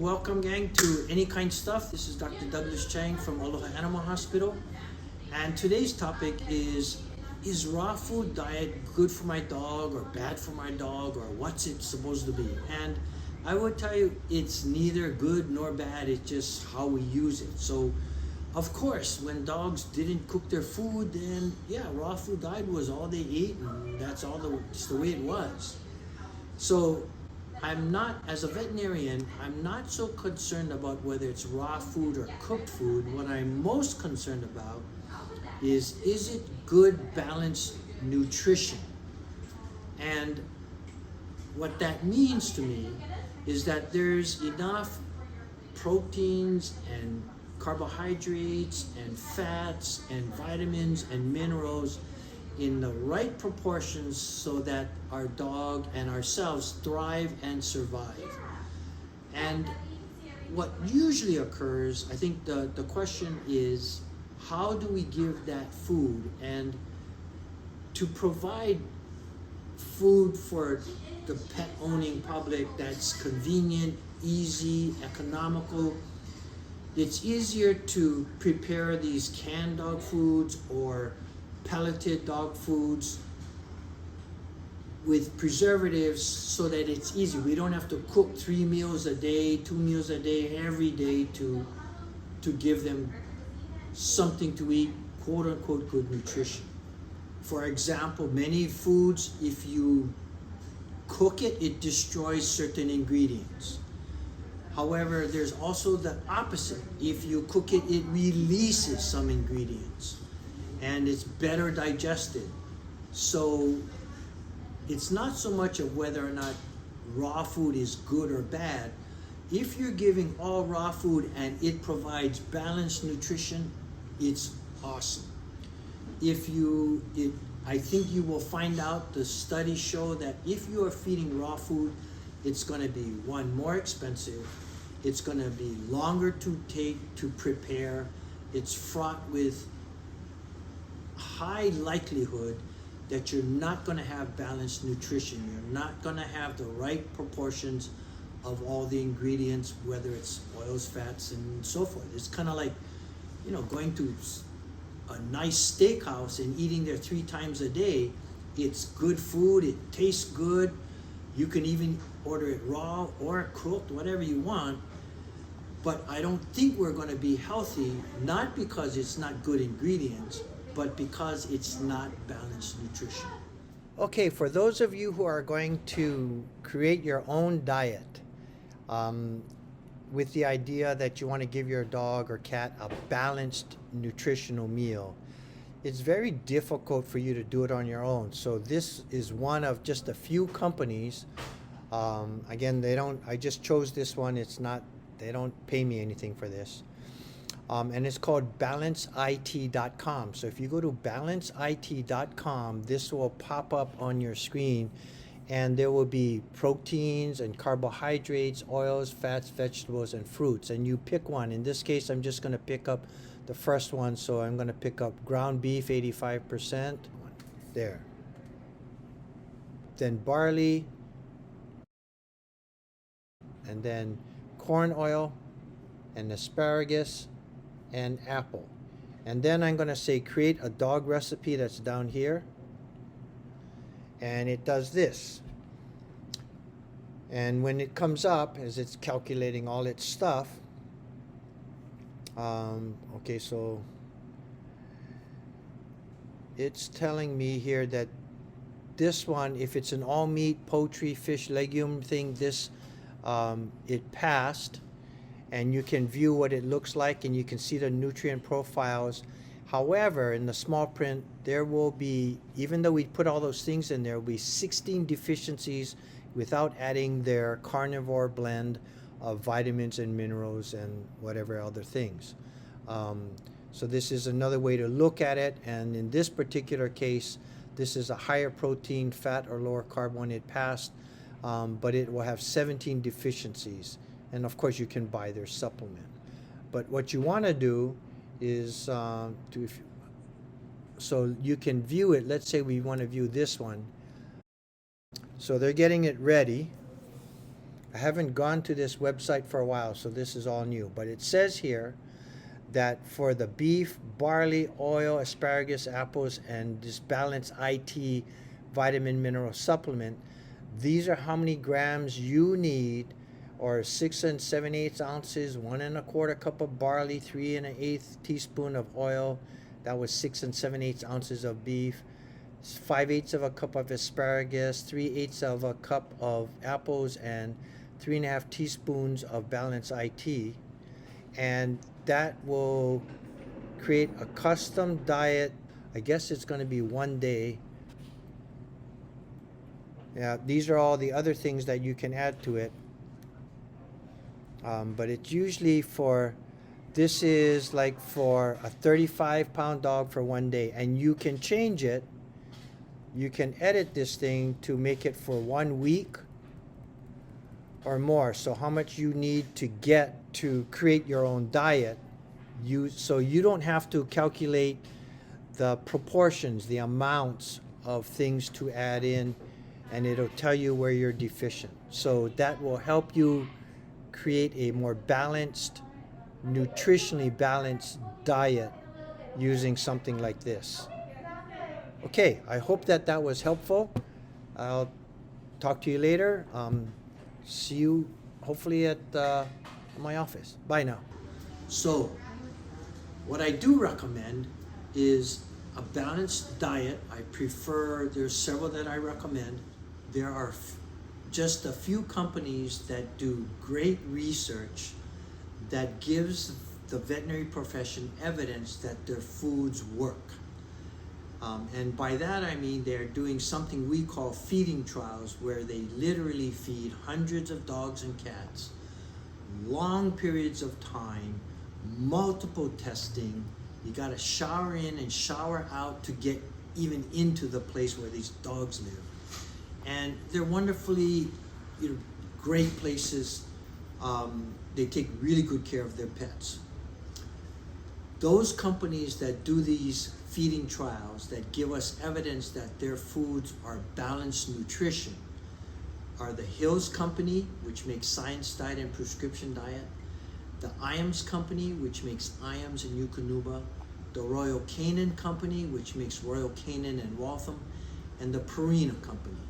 Welcome, gang, to Any Kind Stuff. This is Dr. Douglas Chang from Aloha Animal Hospital, and today's topic is raw food diet good for my dog or bad for my dog, or what's it supposed to be? And I would tell you it's neither good nor bad, it's just how we use it. So of course, when dogs didn't cook their food, then yeah, raw food diet was all they ate, and just the way it was. So I'm not, as a veterinarian, I'm not so concerned about whether it's raw food or cooked food. What I'm most concerned about is it good, balanced nutrition? And what that means to me is that there's enough proteins and carbohydrates and fats and vitamins and minerals in the right proportions so that our dog and ourselves thrive and survive. And what usually occurs, I think the question is, how do we give that food? And to provide food for the pet owning public that's convenient, easy, economical, it's easier to prepare these canned dog foods or pelleted dog foods with preservatives so that it's easy. We don't have to cook 3 meals a day, 2 meals a day, every day to give them something to eat, quote unquote, good nutrition. For example, many foods, if you cook it, it destroys certain ingredients. However, there's also the opposite. If you cook it, it releases some ingredients and it's better digested. So it's not so much of whether or not raw food is good or bad. If you're giving all raw food and it provides balanced nutrition, it's awesome. I think you will find out, the studies show that if you are feeding raw food, it's going to be, one, more expensive. It's going to be longer to take to prepare. It's fraught with high likelihood that you're not going to have balanced nutrition. You're not going to have the right proportions of all the ingredients, whether it's oils, fats, and so forth. It's kind of like, going to a nice steakhouse and eating there 3 times a day. It's good food. It tastes good. You can even order it raw or cooked, whatever you want. But I don't think we're going to be healthy, not because it's not good ingredients, but because it's not balanced nutrition. Okay, for those of you who are going to create your own diet, with the idea that you want to give your dog or cat a balanced nutritional meal, it's very difficult for you to do it on your own. So this is one of just a few companies. Again, I just chose this one. They don't pay me anything for this. And it's called Balanceitcom. So if you go to Balanceitcom, this will pop up on your screen, and there will be proteins and carbohydrates, oils, fats, vegetables, and fruits. And you pick one. In this case, I'm just going to pick up the first one. So I'm going to pick up ground beef, 85%. There. Then barley. And then corn oil and asparagus and apple. And then I'm going to say create a dog recipe, that's down here. And it does this. And when it comes up, as it's calculating all its stuff, okay, so it's telling me here that this one, if it's an all meat, poultry, fish, legume thing, it passed. And you can view what it looks like, and you can see the nutrient profiles. However, in the small print, there will be, even though we put all those things in, there will be 16 deficiencies without adding their carnivore blend of vitamins and minerals and whatever other things. So this is another way to look at it. And in this particular case, this is a higher protein, fat, or lower carb one. It passed, but it will have 17 deficiencies. And of course, you can buy their supplement. But what you want to do is so you can view it. Let's say we want to view this one. So they're getting it ready. I haven't gone to this website for a while, so this is all new. But it says here that for the beef, barley, oil, asparagus, apples, and this Balance IT vitamin mineral supplement, these are how many grams you need, or 6 and 7/8 ounces, 1 1/4 cup of barley, 3 1/8 teaspoon of oil. That was 6 and 7/8 ounces of beef. 5/8 of a cup of asparagus, 3/8 of a cup of apples, and 3 1/2 teaspoons of Balance IT. And that will create a custom diet. I guess it's going to be 1 day. Yeah, these are all the other things that you can add to it. But it's usually for, this is like for a 35-pound dog for 1 day. And you can change it. You can edit this thing to make it for 1 week or more. So how much you need to get to create your own diet. So you don't have to calculate the proportions, the amounts of things to add in, and it'll tell you where you're deficient. So that will help you create a more balanced, nutritionally balanced diet using something like this. Okay, I hope that that was helpful. I'll talk to you later. See you hopefully at my office. Bye now. So, what I do recommend is a balanced diet. I prefer, there's several that I recommend. There are just a few companies that do great research that gives the veterinary profession evidence that their foods work. And by that I mean they're doing something we call feeding trials, where they literally feed hundreds of dogs and cats, long periods of time, multiple testing. You got to shower in and shower out to get even into the place where these dogs live. And they're wonderfully, great places. They take really good care of their pets. Those companies that do these feeding trials that give us evidence that their foods are balanced nutrition are the Hills Company, which makes Science Diet and Prescription Diet, the Iams Company, which makes Iams and Eukanuba, the Royal Canin Company, which makes Royal Canin and Waltham, and the Purina Company.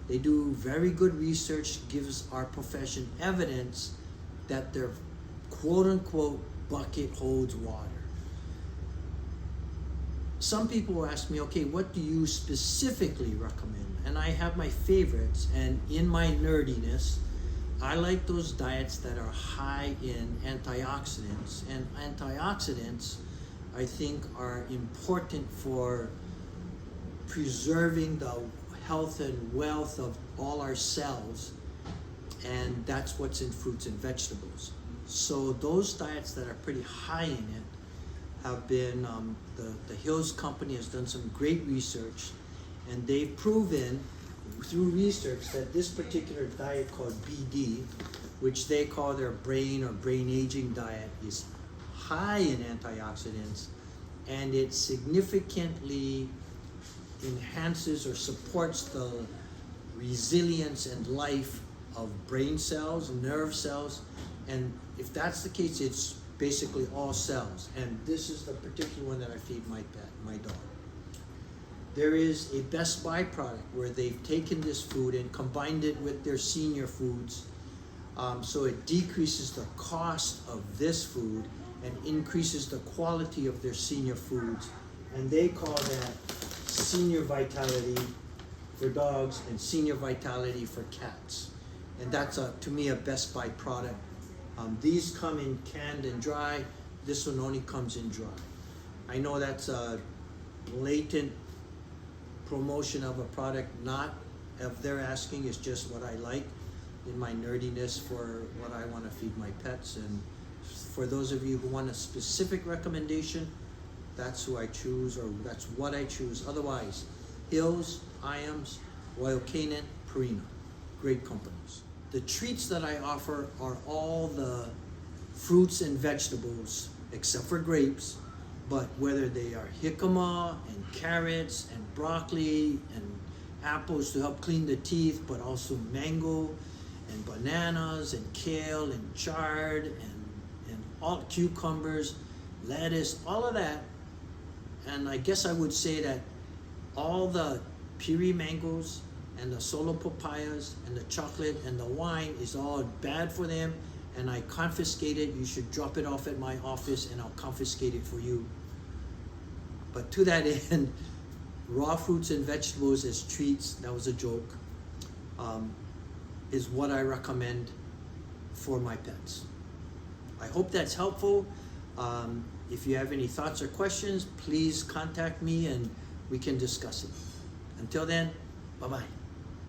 They do very good research, gives our profession evidence that their quote-unquote bucket holds water. Some people will ask me, okay, what do you specifically recommend? And I have my favorites, and in my nerdiness, I like those diets that are high in antioxidants. And antioxidants, I think, are important for preserving the health and wealth of all our cells, and that's what's in fruits and vegetables. So those diets that are pretty high in it have been, the Hills Company has done some great research, and they've proven through research that this particular diet called BD, which they call their brain or brain aging diet, is high in antioxidants, and it significantly enhances or supports the resilience and life of brain cells, nerve cells, and if that's the case, it's basically all cells. And this is the particular one that I feed my pet, my dog. There is a Best Buy product where they've taken this food and combined it with their senior foods, so it decreases the cost of this food and increases the quality of their senior foods. And they call that Senior Vitality for dogs and Senior Vitality for cats. And that's, to me, a Best Buy product. These come in canned and dry. This one only comes in dry. I know that's a blatant promotion of a product, not if they're asking, it's just what I like in my nerdiness for what I want to feed my pets. And for those of you who want a specific recommendation, that's who I choose, or that's what I choose. Otherwise, Hills, Iams, Royal Canin, Purina, great companies. The treats that I offer are all the fruits and vegetables, except for grapes, but whether they are jicama and carrots and broccoli and apples to help clean the teeth, but also mango and bananas and kale and chard and all cucumbers, lettuce, all of that. And I guess I would say that all the piri mangoes and the solo papayas and the chocolate and the wine is all bad for them, and I confiscate it. You should drop it off at my office and I'll confiscate it for you. But to that end, raw fruits and vegetables as treats, that was a joke, is what I recommend for my pets. I hope that's helpful. If you have any thoughts or questions, please contact me and we can discuss it. Until then, bye-bye.